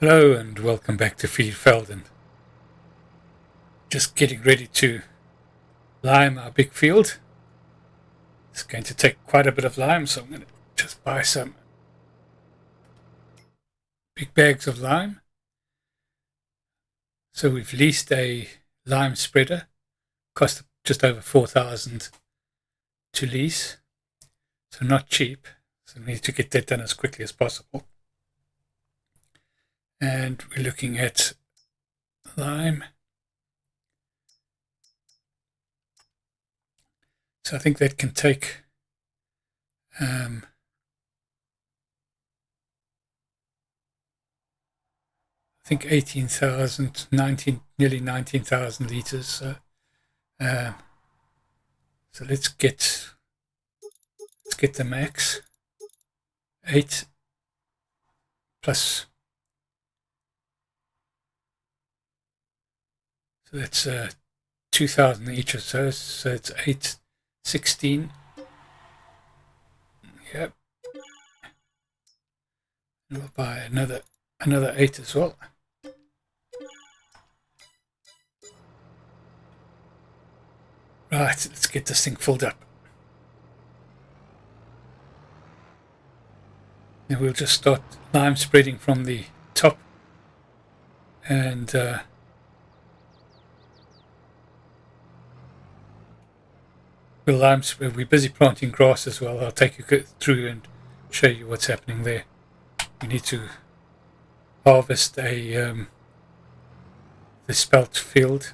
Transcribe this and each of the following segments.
Hello and welcome back to Viervelden. Just getting ready to lime our big field. It's going to take quite a bit of lime, so I'm going to just buy some big bags of lime. So we've leased a lime spreader, cost just over 4,000 to lease, so not cheap. So we need to get that done as quickly as possible. And we're looking at lime. So I think that can take I think 18,000, nearly 19,000 litres. So let's get the max. 8 plus. So that's 2,000 each or so. So it's 8, 16. Yep. And we'll buy another 8 as well. Right, let's get this thing filled up. And we'll just start lime spreading from the top. And we're busy planting grass as well. I'll take you through and show you what's happening there. We need to harvest the spelt field.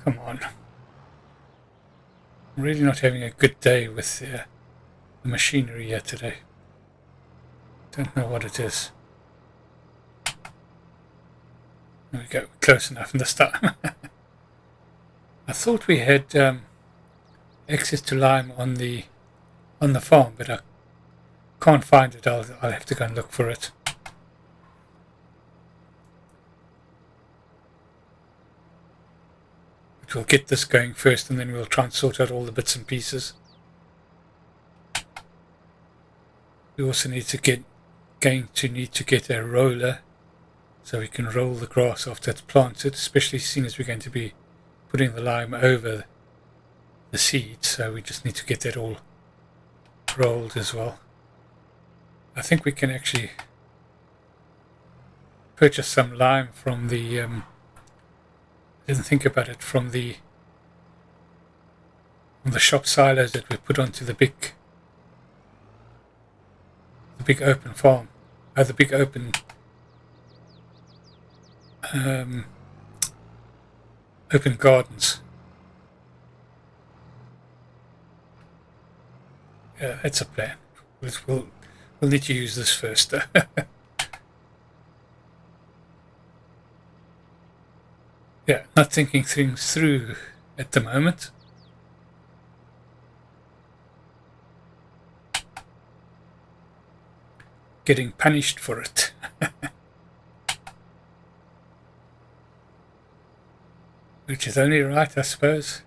Come on. I'm really not having a good day with the machinery here today. Don't know what it is. There we go, close enough this time. I thought we had access to lime on the farm, but I can't find it. I'll have to go and look for it. But we'll get this going first, and then we'll try and sort out all the bits and pieces. We also need to get a roller so we can roll the grass after it's planted, especially seeing as we're going to be putting the lime over the seed. So we just need to get that all rolled as well. I think we can actually purchase some lime from the I didn't think about it, from the shop silos that we put onto the big open farm, the big open open gardens. Yeah, that's a plan. We'll need to use this first. Yeah, not thinking things through at the moment. Getting punished for it. Which is only right, I suppose.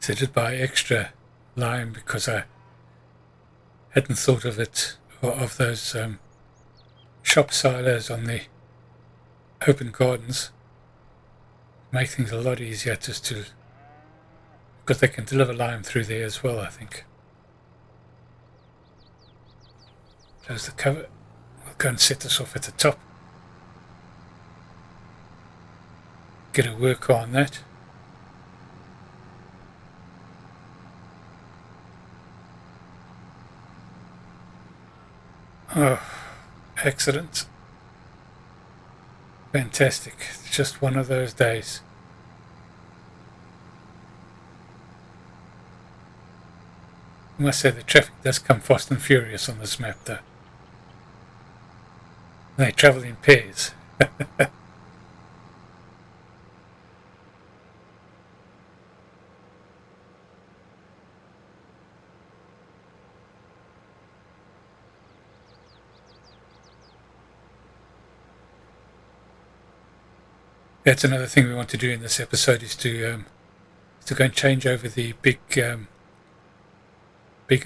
So I did buy extra lime because I hadn't thought of it, or of those shop silos on the open gardens. Make things a lot easier because they can deliver lime through there as well, I think. Close the cover. We'll go and set this off at the top. Get a worker on that. Oh, excellent. Fantastic. It's just one of those days. I must say the traffic does come fast and furious on this map though. They travel in pairs. That's another thing we want to do in this episode is to go and change over the big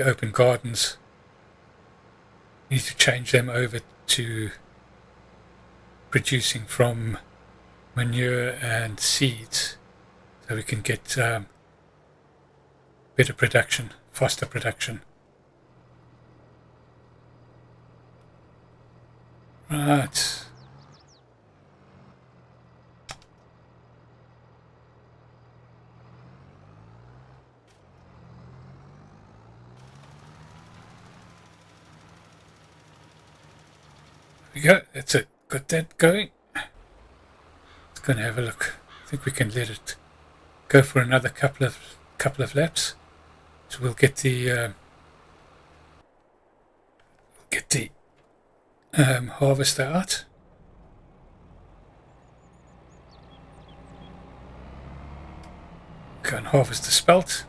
open gardens. We need to change them over to producing from manure and seeds, so we can get better production, faster production. Right. There we go. That's it. Got that going. Let's go and have a look. I think we can let it go for another couple of laps. So we'll get the harvester out. Go and harvest the spelt.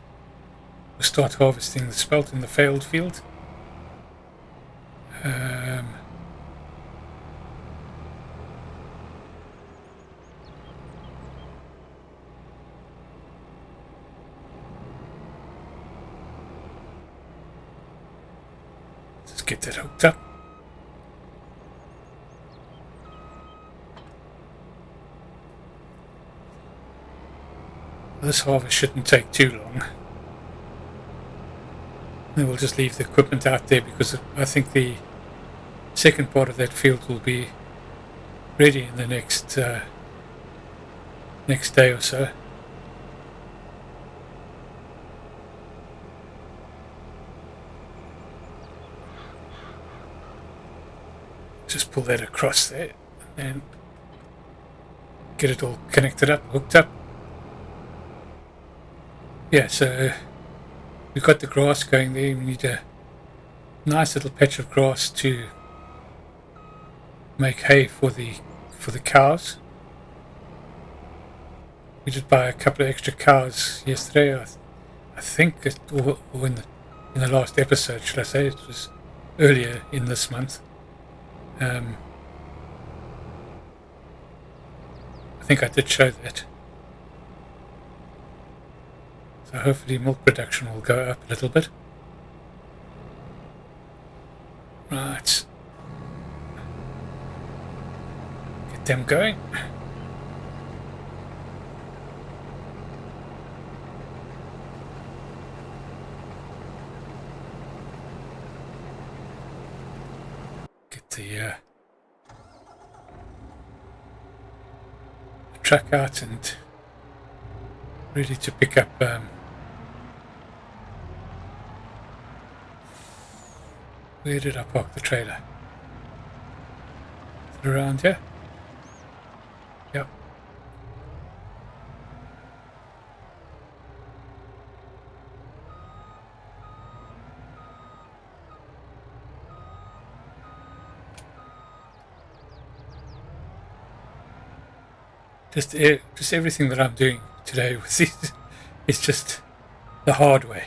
We'll start harvesting the spelt in the failed field. Let's get that hooked up. This harvest shouldn't take too long. Then we'll just leave the equipment out there because I think the second part of that field will be ready in the next day or so. Just pull that across there and get it all connected up, hooked up. Yeah, so we've got the grass going there. We need a nice little patch of grass to make hay for the cows. We did buy a couple of extra cows yesterday. I think, or in the last episode, should I say? It was earlier in this month. I think I did show that. So hopefully milk production will go up a little bit. Right. Get them going. Get the truck out and ready to pick up where did I park the trailer? Is it around here? Yep. Just everything that I'm doing today with these is just the hard way.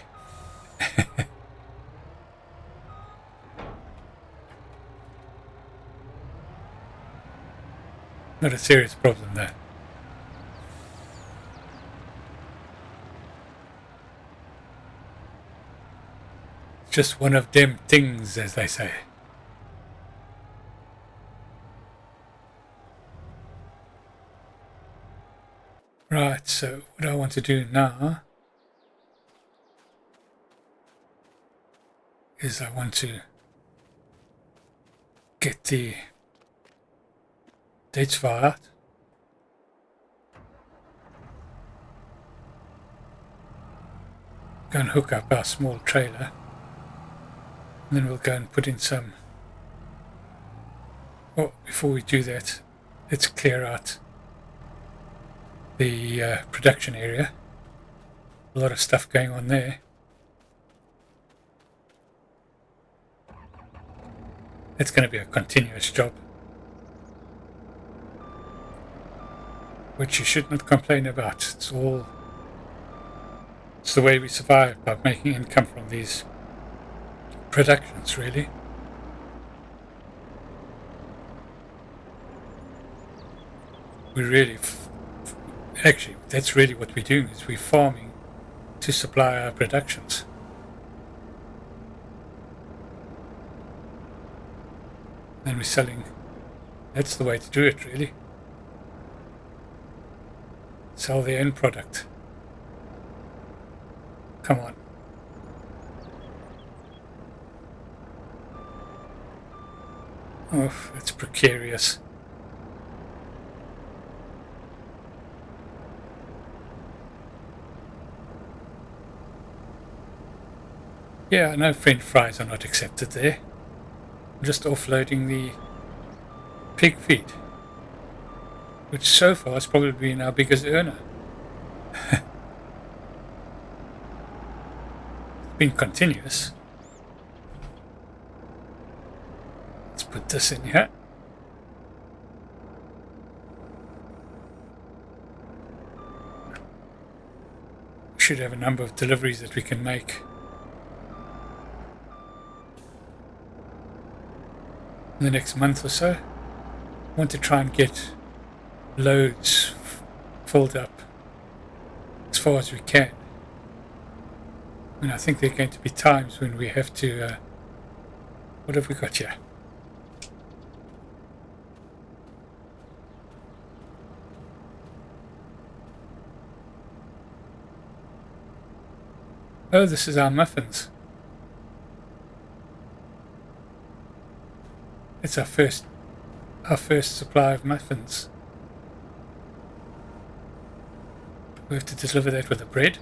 Not a serious problem there. It's just one of them things, as they say. Right, so what I want to do now is I want to get the dates file out. Go and hook up our small trailer. And then we'll go and put in some... Oh, before we do that, let's clear out the production area. A lot of stuff going on there. It's going to be a continuous job, which you should not complain about. It's the way we survive, by making income from these productions, really. We really Actually, that's really what we're doing, is we're farming to supply our productions. And we're selling. That's the way to do it, really. Sell the end product. Come on. Oh, it's precarious. Yeah, I know French fries are not accepted there. I'm just offloading the pig feed, which so far has probably been our biggest earner. It's been continuous. Let's put this in here. We should have a number of deliveries that we can make in the next month or so. I want to try and get loads filled up as far as we can. And I think there are going to be times when we have to... what have we got here? Oh, this is our muffins. It's our first supply of muffins. We have to deliver that with the bread.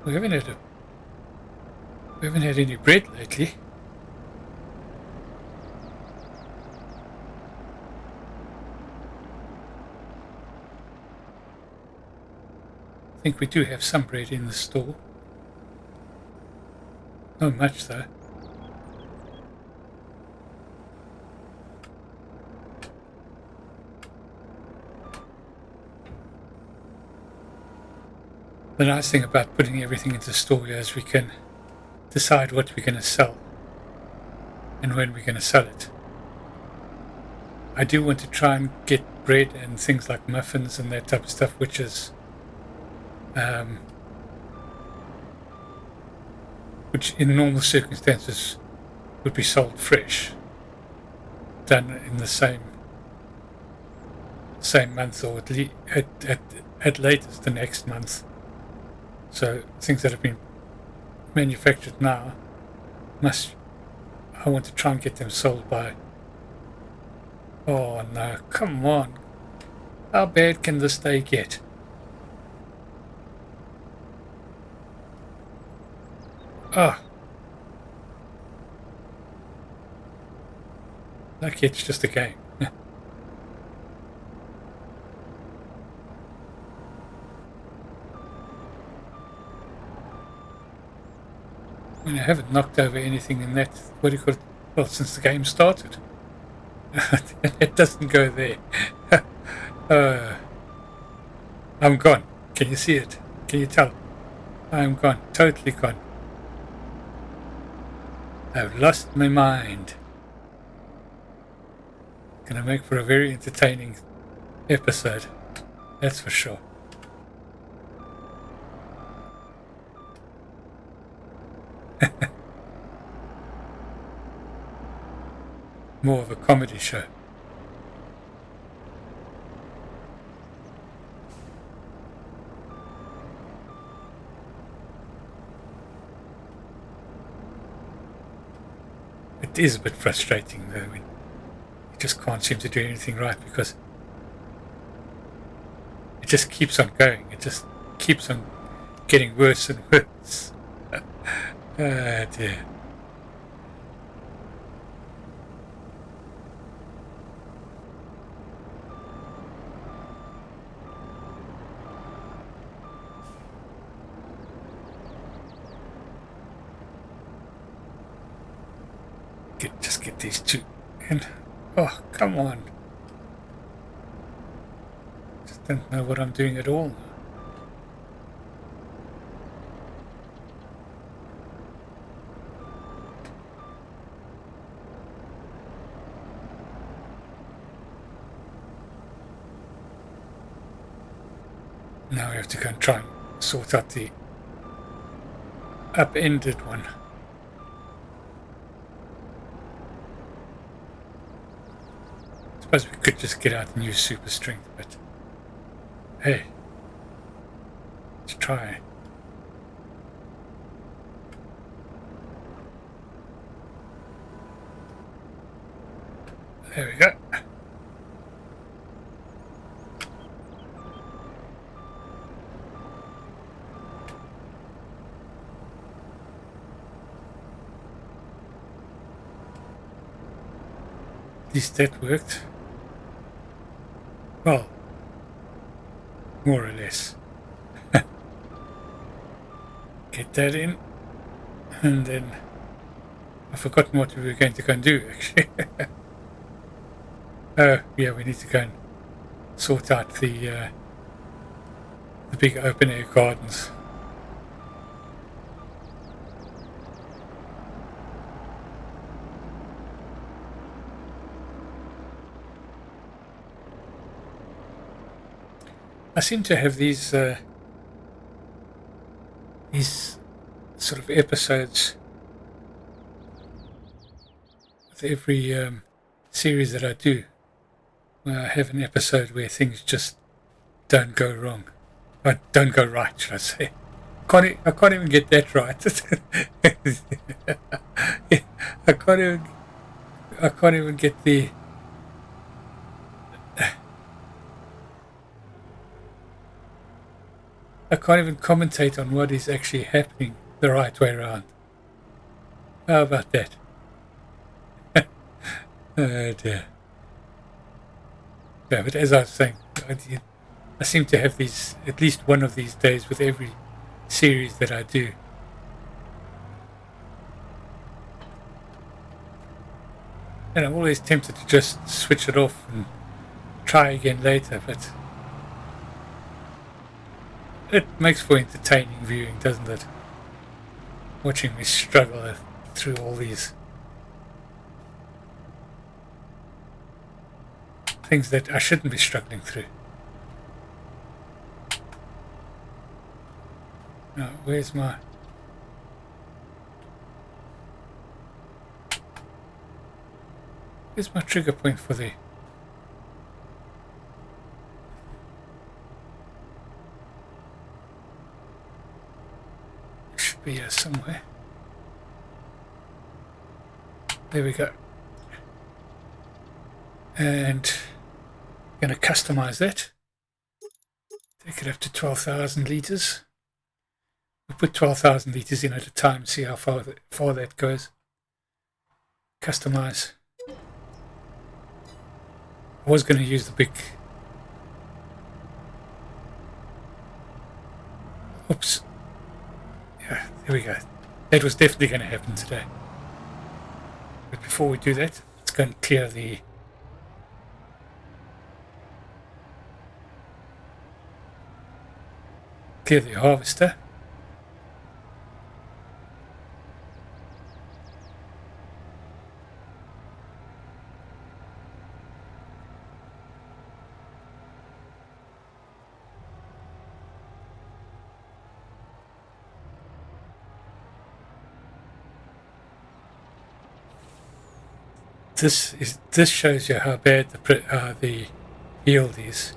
We haven't had any bread lately. I think we do have some bread in the store. Not much though. The nice thing about putting everything into store here is we can decide what we're going to sell and when we're going to sell it. I do want to try and get bread and things like muffins and that type of stuff, which is which in normal circumstances would be sold fresh, done in the same month, or at latest the next month. So things that have been manufactured now I want to try and get them sold by... Oh no, come on. How bad can this day get? Ah. Lucky it's just a game. I mean, I haven't knocked over anything in that, what do you call it, well, since the game started. It doesn't go there. I'm gone. Can you see it? Can you tell? I'm gone. Totally gone. I've lost my mind. Gonna make for a very entertaining episode. That's for sure. More of a comedy show. It is a bit frustrating though when you just can't seem to do anything right, because it just keeps on going. It just keeps on getting worse and worse. Oh dear. Just get these two in. Oh, come on. Don't know what I'm doing at all. Now we have to go and try and sort out the upended one. I suppose we could just get out new super strength, but hey, let's try. There we go. At least that worked. Well, more or less. Get that in, and then I've forgotten what we were going to go and do actually. Oh yeah, we need to go and sort out the big open air gardens. I seem to have these sort of episodes with every series that I do, where I have an episode where things just don't go wrong, or don't go right, should I say? I can't even get that right. I can't even get the. I can't even commentate on what is actually happening the right way around. How about that? Oh dear. Yeah, but as I was saying, I seem to have these, at least one of these days with every series that I do. And I'm always tempted to just switch it off and try again later, but it makes for entertaining viewing, doesn't it? Watching me struggle through all these things that I shouldn't be struggling through. Now, where's my... Where's my trigger point for the... Should be here somewhere. There we go. And I'm going to customize that. Take it up to 12,000 litres. We'll put 12,000 litres in at a time, see how far that goes. Customize. I was going to use the big... Oops. Yeah, there we go. That was definitely going to happen today. But before we do that, let's go and clear the... Clear the harvester. This shows you how bad the yield is.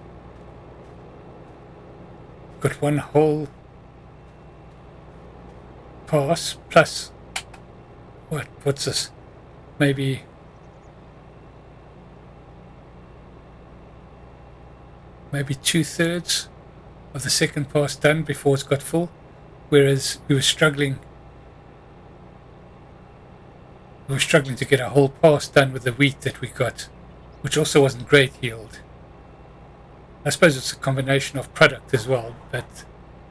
Got one whole pass plus what's this? Maybe maybe 2/3 of the second pass done before it's got full, whereas we were struggling to get a whole pass done with the wheat that we got, which also wasn't great yield. I suppose it's a combination of product as well, but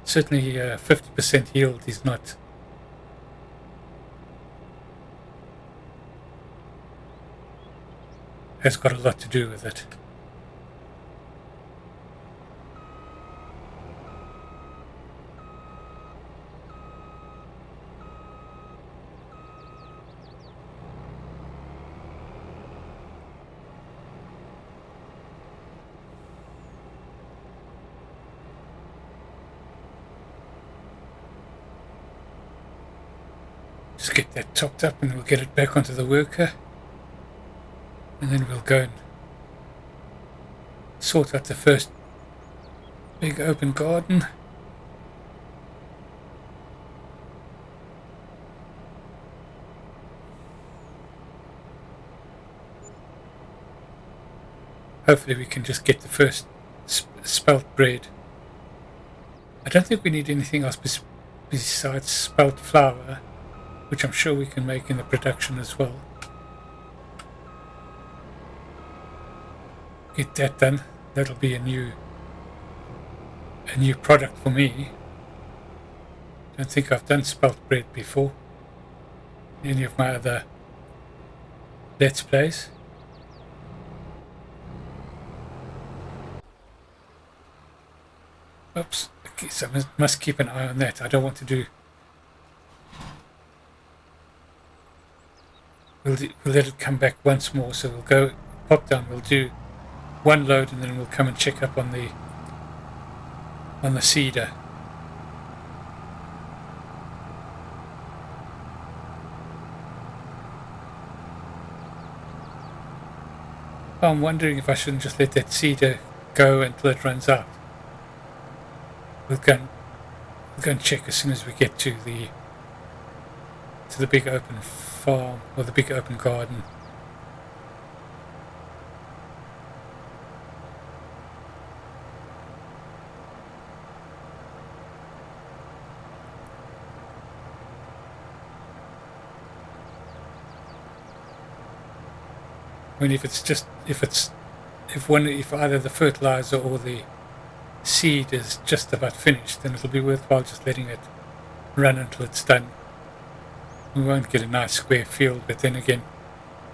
certainly 50% yield is not. Has got a lot to do with it. just get that topped up and we'll get it back onto the worker. And then we'll go and sort out the first big open garden. Hopefully we can just get the first spelt bread. I don't think we need anything else besides spelt flour, which I'm sure we can make in the production as well. Get that done. That'll be a new product for me. Don't think I've done spelt bread before in any of my other Let's Plays. Oops, okay, so I must keep an eye on that. I don't want to do... We'll let it come back once more, so we'll go pop down, we'll do one load and then we'll come and check up on the seeder. I'm wondering if I shouldn't just let that seeder go until it runs out. We'll go and check as soon as we get to the big open farm or the big open garden. I mean, if either the fertilizer or the seed is just about finished, then it'll be worthwhile just letting it run until it's done. We won't get a nice square field, but then again,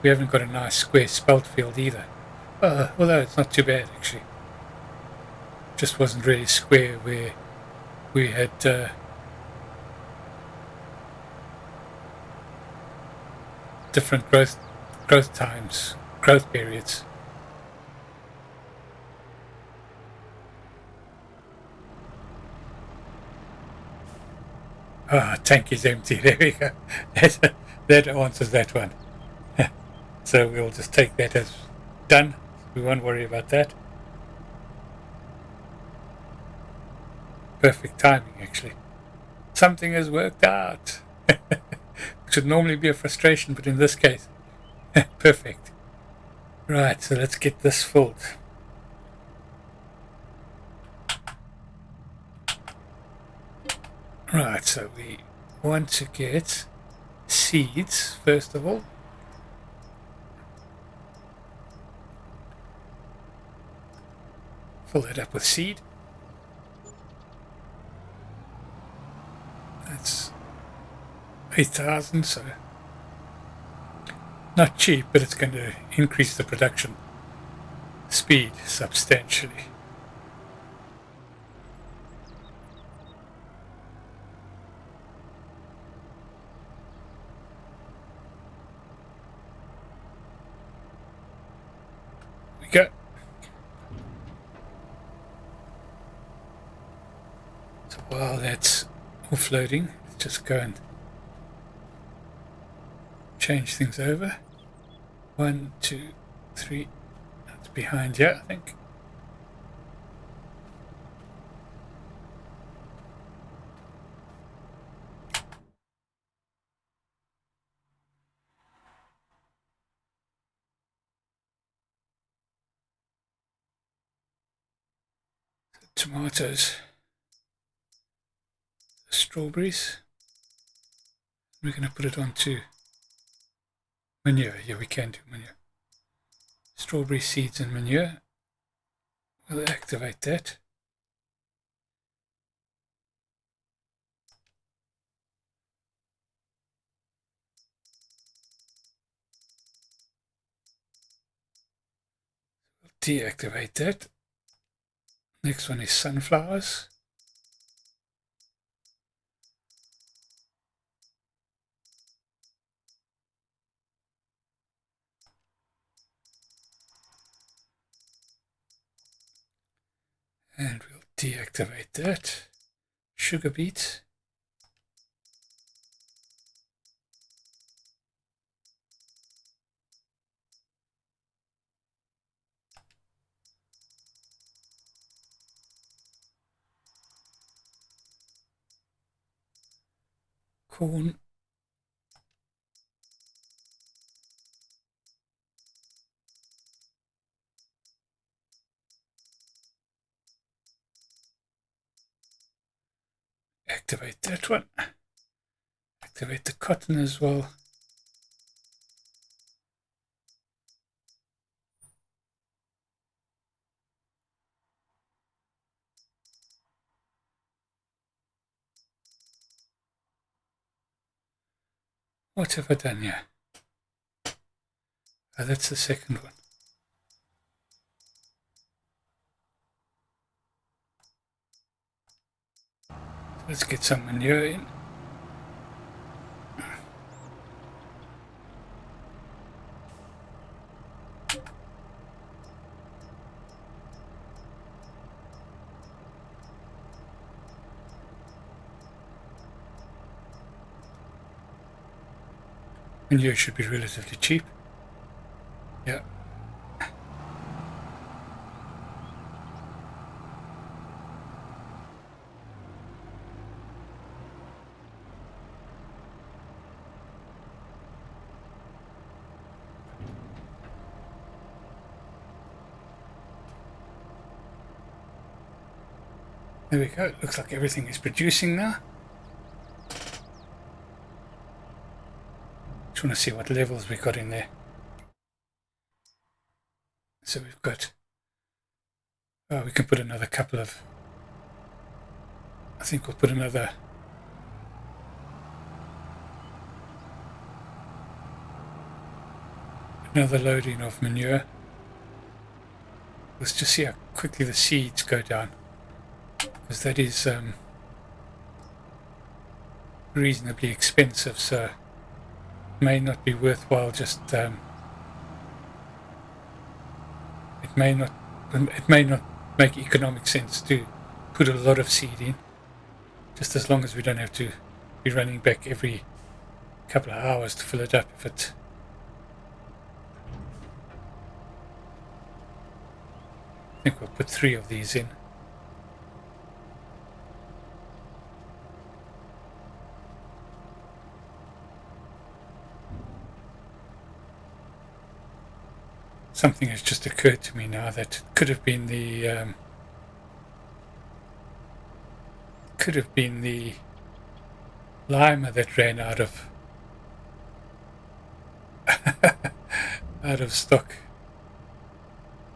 we haven't got a nice square spelt field either. Although it's not too bad actually. Just wasn't really square where we had different growth times, growth periods. Tank is empty. There we go. That answers that one. So we'll just take that as done. We won't worry about that. Perfect timing, actually. Something has worked out. Which would normally be a frustration, but in this case, perfect. Right, so let's get this filled. Right, so we want to get seeds first of all. Fill that up with seed. That's 8,000, so not cheap, but it's going to increase the production speed substantially. Go. So while that's offloading, let's just go and change things over. 1, 2, 3. That's behind here, I think. Tomatoes, strawberries. We're going to put it onto manure. Yeah, we can do manure. Strawberry seeds and manure. We'll activate that. We'll deactivate that. Next one is sunflowers. And we'll deactivate that. Sugar beets. corn. Activate that one. Activate the cotton as well. What have I done here? Oh, that's the second one. So let's get some manure in. Manure should be relatively cheap. Yeah. There we go. Looks like everything is producing now. Just want to see what levels we got in there. So we've got, we can put another couple of, I think we'll put another loading of manure. Let's just see how quickly the seeds go down, because that is reasonably expensive, so it may not be worthwhile just it may not make economic sense to put a lot of seed in, just as long as we don't have to be running back every couple of hours to fill it up. If it I think we'll put 3 of these in. Something has just occurred to me now that could have been the limer that ran out of out of stock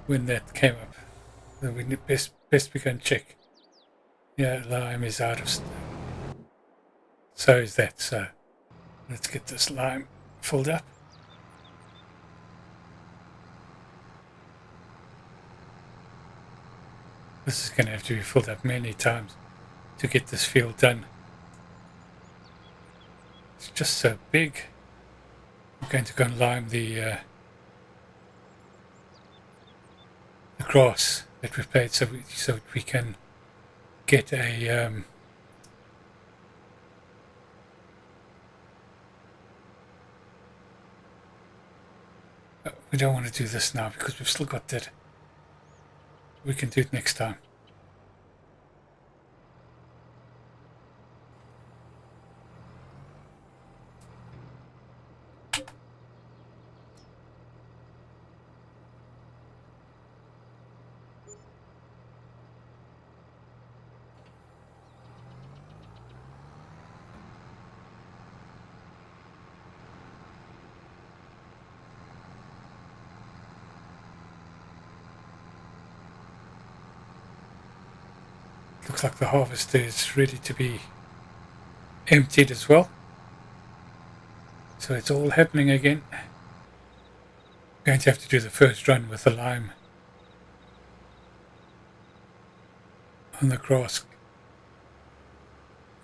when that came up. So we need best we can check. Yeah, lime is out of stock. So is that. So let's get this lime filled up. This is going to have to be filled up many times to get this field done. It's just so big. I'm going to go and lime the grass that we've planted, so we can get a we don't want to do this now because we've still got that. We can do it next time. Looks like the harvester is ready to be emptied as well. So it's all happening again. I'm going to have to do the first run with the lime on the grass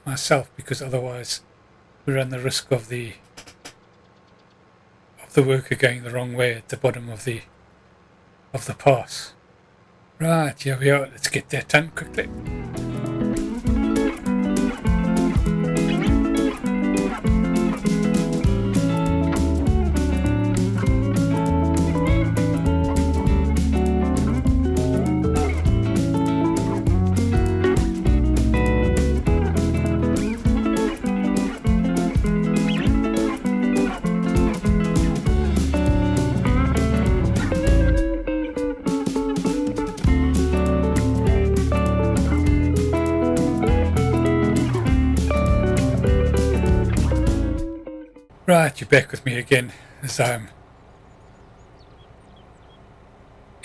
myself, because otherwise we run the risk of the worker going the wrong way at the bottom of the pass. Right, here we are. Let's get that done quickly. Right, you're back with me again as I'm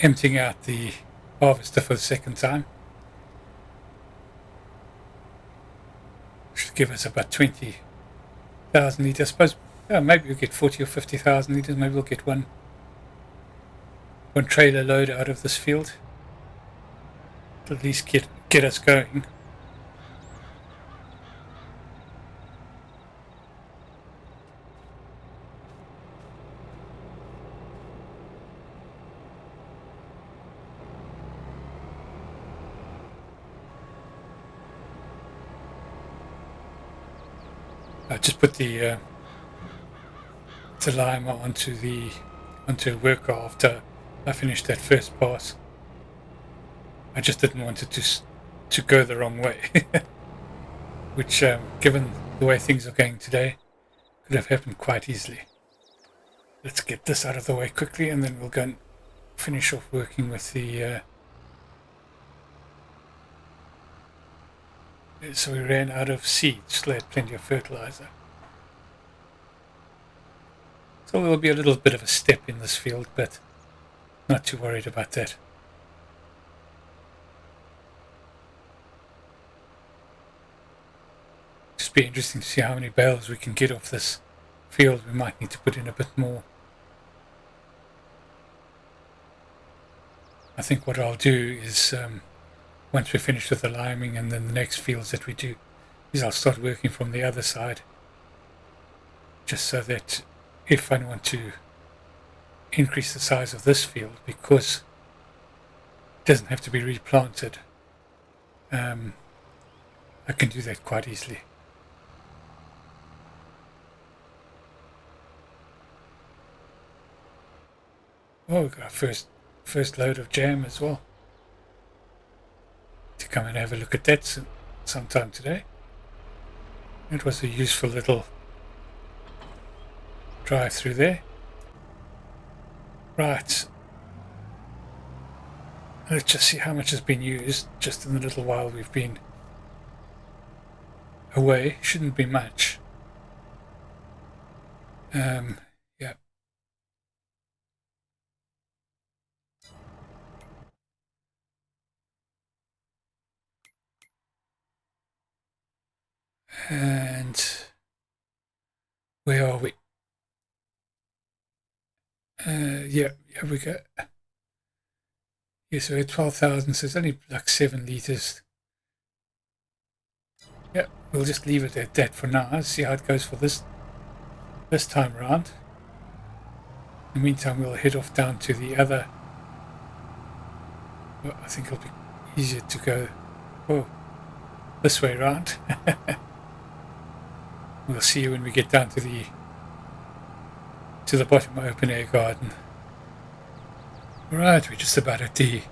emptying out the harvester for the second time. Should give us about 20,000 litres. I suppose maybe we'll get 40 or 50,000 litres. Maybe we'll get one trailer load out of this field. To at least get us going. I just put the lime onto a worker after I finished that first pass. I just didn't want it to go the wrong way, which, given the way things are going today, could have happened quite easily. Let's get this out of the way quickly, and then we'll go and finish off working with the. So we ran out of seed, still had plenty of fertilizer. So there will be a little bit of a step in this field, but not too worried about that. Just be interesting to see how many bales we can get off this field. We might need to put in a bit more. I think what I'll do is once we're finished with the liming, and then the next fields that we do is I'll start working from the other side, just so that if I want to increase the size of this field, because it doesn't have to be replanted, I can do that quite easily. Oh, we've got our first load of jam as well. To come and have a look at that sometime today. It was a useful little drive through there. Right. Let's just see how much has been used just in the little while we've been away. Shouldn't be much. Yeah. And where are we? Yeah, we go. Yeah, so we're 12,000, so it's only like 7 litres. Yeah, we'll just leave it at that for now. See how it goes for this time around. In the meantime, we'll head off down to the other. Well, I think it'll be easier to go this way around. We'll see you when we get down to the bottom open air garden. Right, we're just about at the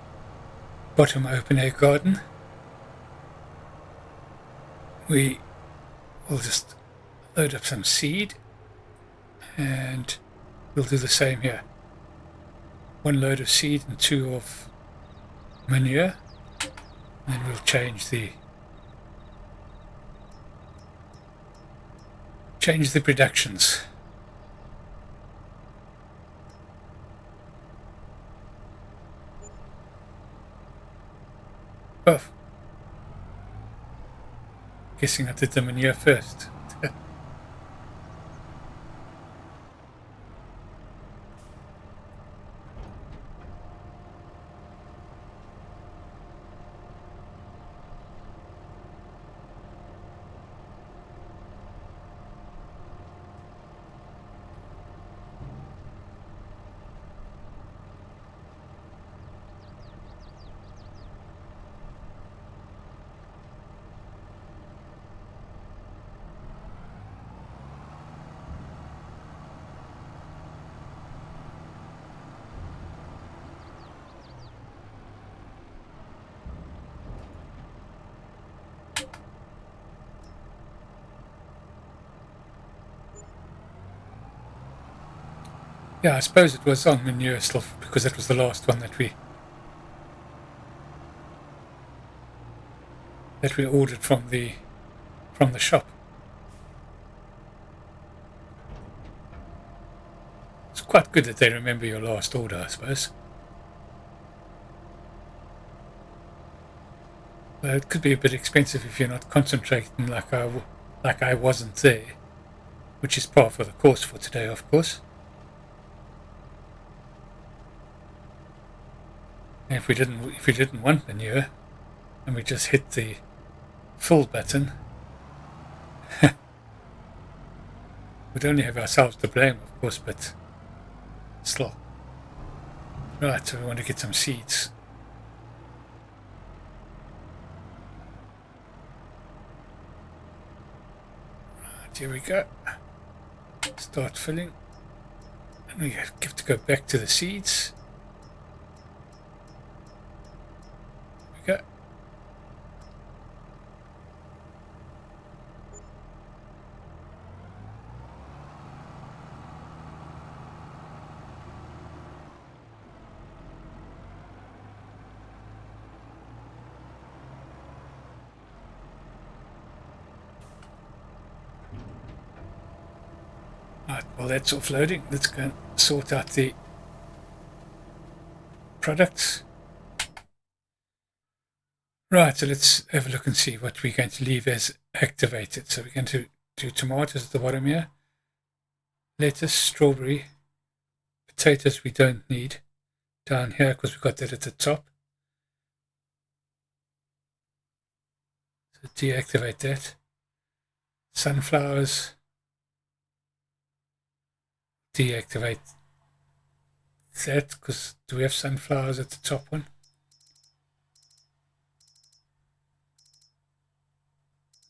bottom open air garden. We will just load up some seed, and we'll do the same here. 1 load of seed and 2 of manure, and then we'll change the productions. Oh, guessing I did the manure first. Yeah, I suppose it was on manure still, because that was the last one that we ordered from the shop. quite good that they remember your last order, I suppose. Well, it could be a bit expensive if you're not concentrating like I wasn't there, which is par for the course for today, of course. And if we didn't want manure, and we just hit the full button, we'd only have ourselves to blame, of course, but still. Right, so we want to get some seeds. Right, here we go. Start filling. And we have to go back to the seeds. Here we go. Right, well that's offloading. Let's go and sort out the products. Right, so let's have a look and see what we're going to leave as activated. So we're going to do tomatoes at the bottom here, lettuce, strawberry, potatoes we don't need down here because we've got that at the top. So deactivate that. Sunflowers, deactivate that because do we have sunflowers at the top one?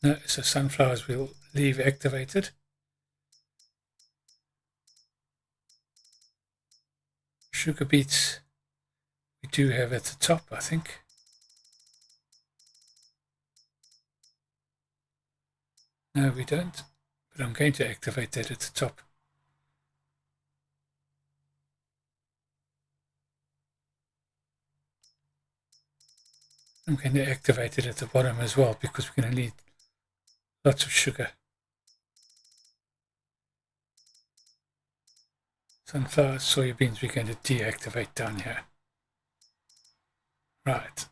No, so sunflowers we'll leave activated. Sugar beets we do have at the top, I think. No, we don't, but I'm going to activate that at the top. I'm going to activate it at the bottom as well because we're going to need lots of sugar. Sunflowers, soybeans we're going to deactivate down here. Right,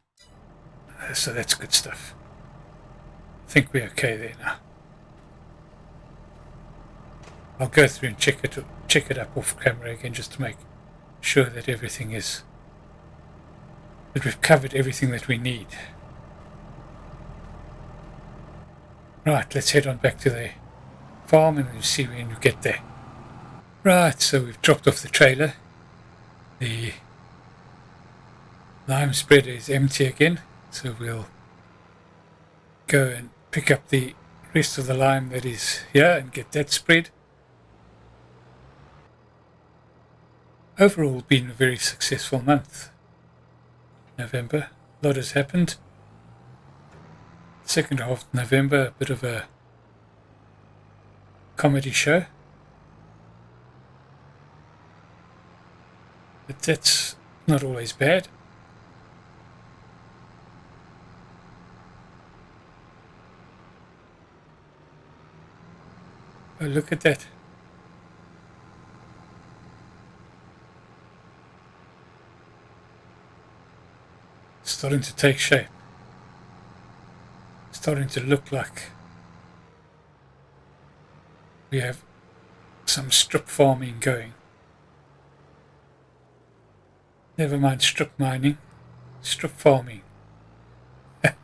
so that's good stuff. I think we're okay there now. I'll go through and check it up off camera again just to make sure that everything is, that we've covered everything that we need. Right, let's head on back to the farm and we'll see when we get there. Right, so we've dropped off the trailer. The lime spreader is empty again, so we'll go and pick up the rest of the lime that is here and get that spread. Overall, been a very successful month. November, a lot has happened. Second half of November, a bit of a comedy show. But that's not always bad. Oh, look at that. Starting to take shape. Starting to look like we have some strip farming going. Never mind strip mining, strip farming. It's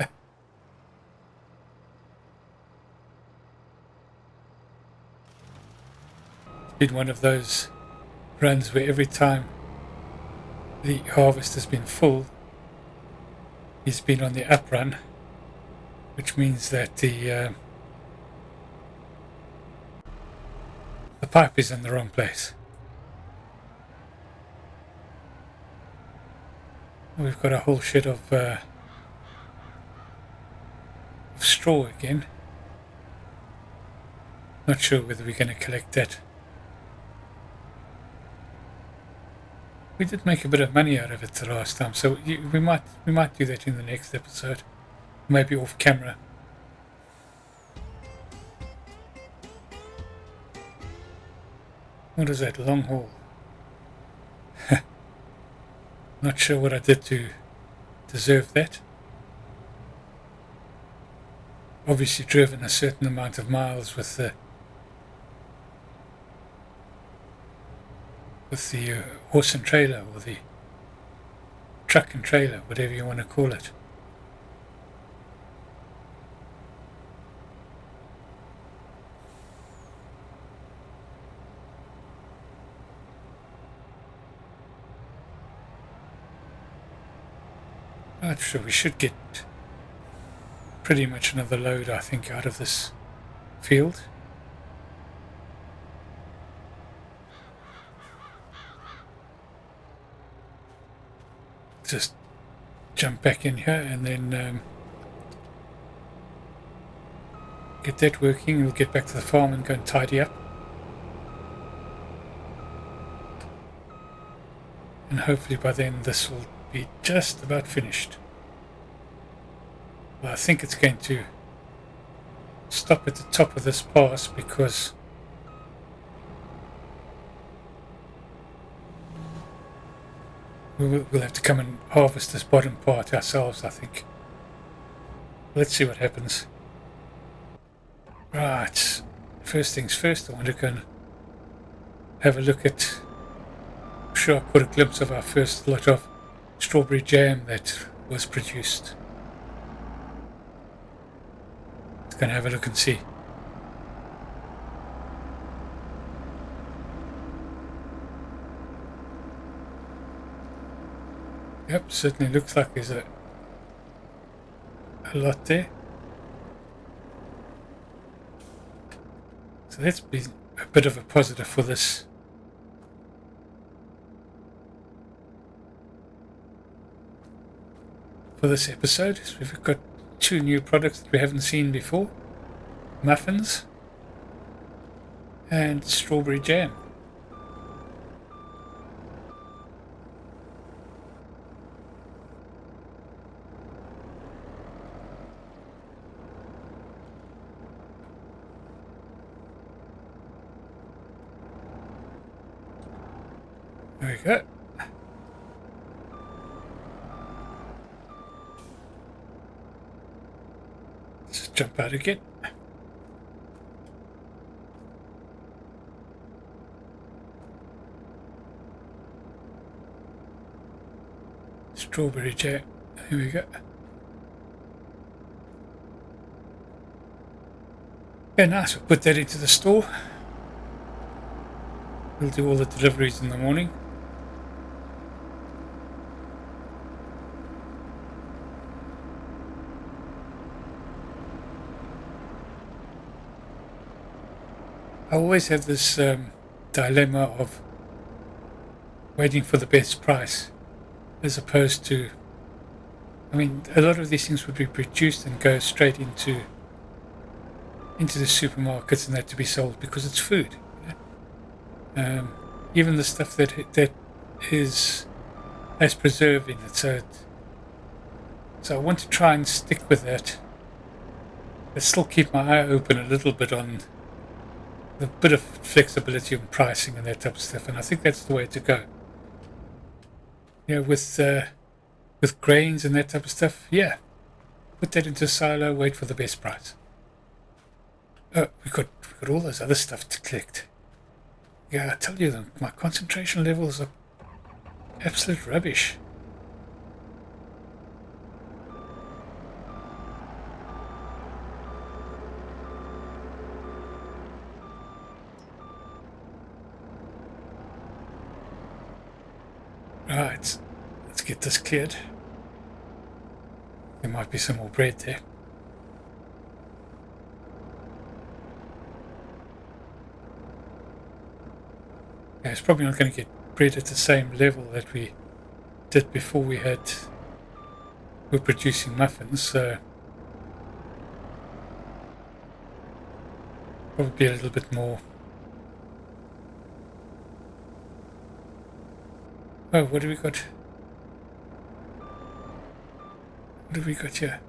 been one of those runs where every time the harvest has been full, he's been on the up run, which means that the pipe is in the wrong place. We've got a whole shed of straw again. Not sure whether we're going to collect that. We did make a bit of money out of it the last time, so we might do that in the next episode, maybe off camera. What is that? Long haul. Not sure what I did to deserve that. Obviously driven a certain amount of miles with the horse and trailer, or the truck and trailer, whatever you want to call it. Right, so we should get pretty much another load, I think, out of this field. Just jump back in here and then get that working. We'll get back to the farm and go and tidy up. And hopefully by then this will be just about finished. Well, I think it's going to stop at the top of this pass because we'll have to come and harvest this bottom part ourselves, I think. Let's see what happens. Right, first things first, I want to go and have a look at... I'm sure I caught a glimpse of our first lot of strawberry jam that was produced. Let's go and have a look and see. Yep, certainly looks like there's a lot there. So that's been a bit of a positive for this. For this episode, we've got 2 new products that we haven't seen before. Muffins and strawberry jam. There we go. Let's jump out again. Strawberry jam. Here we go. Yeah, nice. We'll put that into the store. We'll do all the deliveries in the morning. I always have this dilemma of waiting for the best price as opposed to, I mean, a lot of these things would be produced and go straight into the supermarkets and that to be sold because it's food. Even the stuff that has preserve in it, so I want to try and stick with that, but still keep my eye open a little bit on a bit of flexibility on pricing and that type of stuff, and I think that's the way to go. You know, with grains and that type of stuff, yeah, put that into a silo, wait for the best price. Oh, we got all those other stuff to collect. Yeah, I tell you, my concentration levels are absolute rubbish. Right, let's get this cleared. There might be some more bread there. Yeah, it's probably not going to get bread at the same level that we did before we're producing muffins, so probably a little bit more. Oh, what do we got? What have we got here?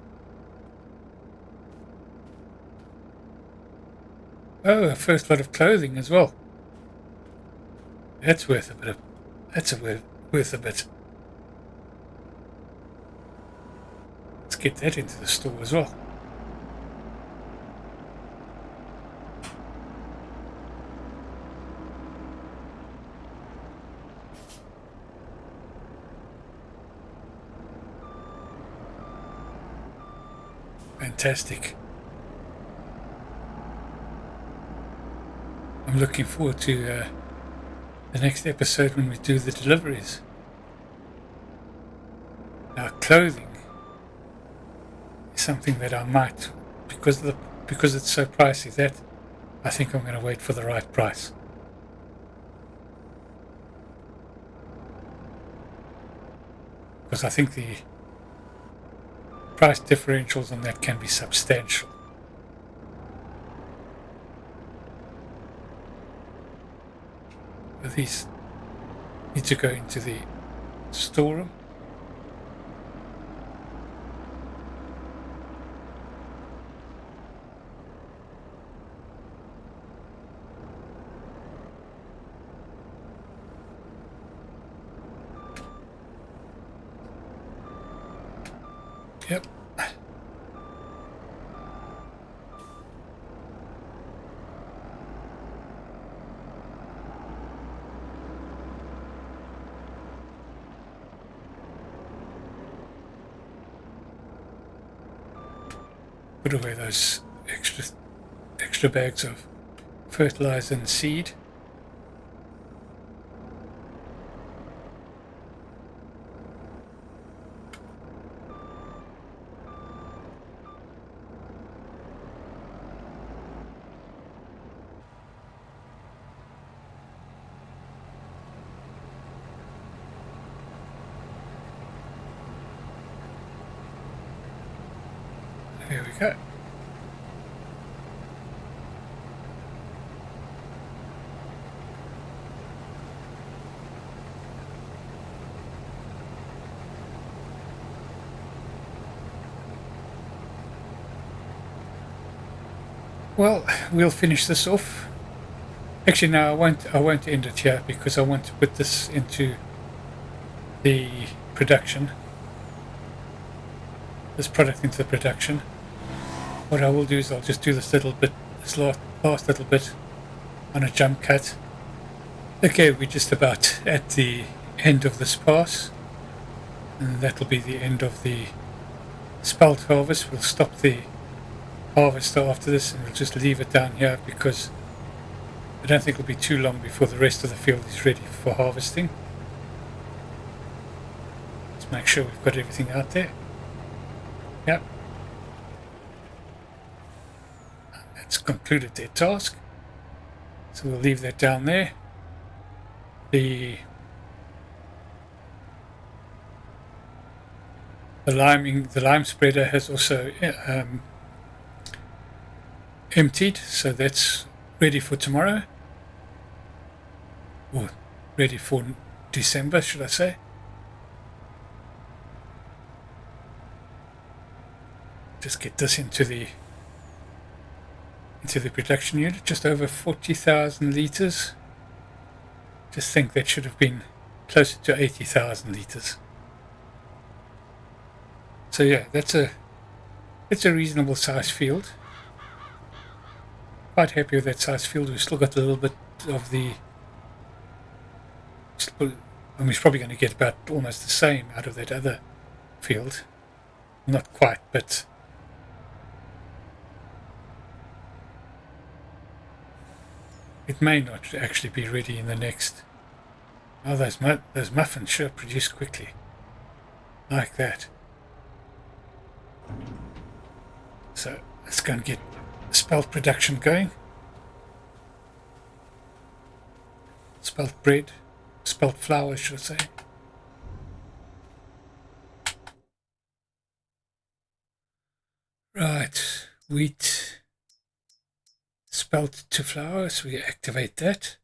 Oh, a first lot of clothing as well. That's worth That's worth a bit. Let's get that into the store as well. Fantastic. I'm looking forward to the next episode when we do the deliveries. Now, clothing is something that I might, because it's so pricey, that I think I'm going to wait for the right price. Because I think the price differentials on that can be substantial. But these need to go into the storeroom. Yep. Put away those extra bags of fertilizer and seed. There we go. Well, we'll finish this off. Actually, no, I won't end it here because I want to put this into the production. This product into the production. What I will do is I'll just do this last little bit on a jump cut. Okay, we're just about at the end of this pass, and that'll be the end of the spelt harvest. We'll stop the harvester after this and we'll just leave it down here because I don't think it'll be too long before the rest of the field is ready for harvesting. Let's make sure we've got everything out there. Yep. That's concluded their task. So we'll leave that down there. The lime spreader has also emptied, so that's ready for tomorrow. Or ready for December, should I say. Just get this into the production unit, just over 40,000 litres. Just think that should have been closer to 80,000 litres. So yeah, it's a reasonable size field. Quite happy with that size field. We've still got a little bit of the, and we're probably going to get about almost the same out of that other field. Not quite, but it may not actually be ready in the next. Oh, those muffins sure produce quickly. Like that. So let's go and get spelt production going. Spelt bread. Spelt flour, should I say. Right. Wheat. Spelt to flour, so we activate that.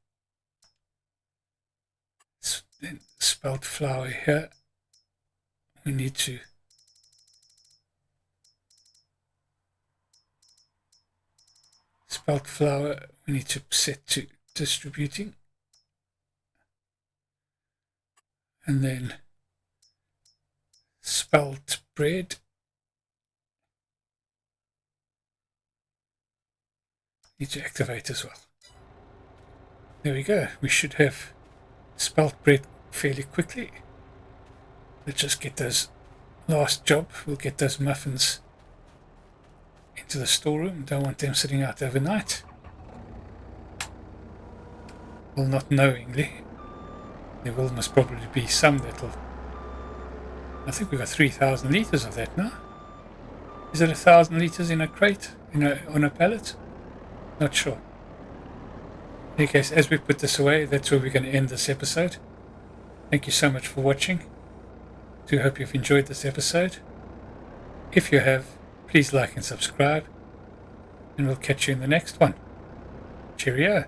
Then spelt flour here. We need to spelt flour, we need to set to distributing. And then spelt bread. Need to activate as well. There we go. We should have spelt bread fairly quickly. Let's just get those last job. We'll get those muffins into the storeroom. Don't want them sitting out overnight. Well, not knowingly. There will most probably be some that'll... I think we've got 3,000 litres of that now. Is it 1,000 litres in a crate? On a pallet? Not sure. In any case, as we put this away, that's where we're going to end this episode. Thank you so much for watching. Do hope you've enjoyed this episode. If you have, please like and subscribe. And we'll catch you in the next one. Cheerio.